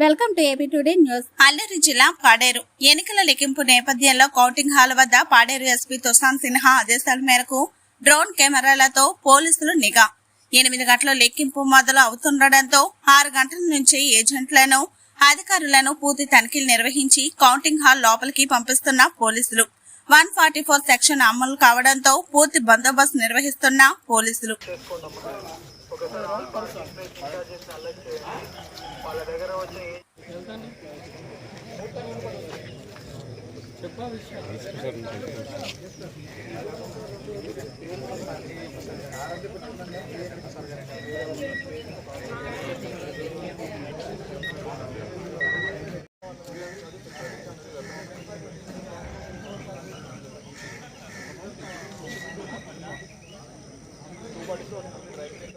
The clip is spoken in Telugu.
Welcome to AP today news. Alluri జిల్లా పాడేరు ఎన్నికల లెక్కింపు నేపథ్యంలో కౌంటింగ్ హాల్ వద్ద పాడేరు ఎస్పీ తుషాన్ సిన్హా ఆదేశాల మేరకు డ్రోన్ కెమెరాలతో పోలీసులు నిఘా. 8 గంటల లెక్కింపు మొదలు అవుతుండటంతో 6 గంటల నుంచి ఏజెంట్లను అధికారులను పూర్తి తనిఖీలు నిర్వహించి కౌంటింగ్ హాల్ లోపలికి పంపిస్తున్న పోలీసులు. 144 సెక్షన్ అమలు కావడంతో పూర్తి బందోబస్తు నిర్వహిస్తున్న పోలీసులు. వాళ్ళ దగ్గర వచ్చి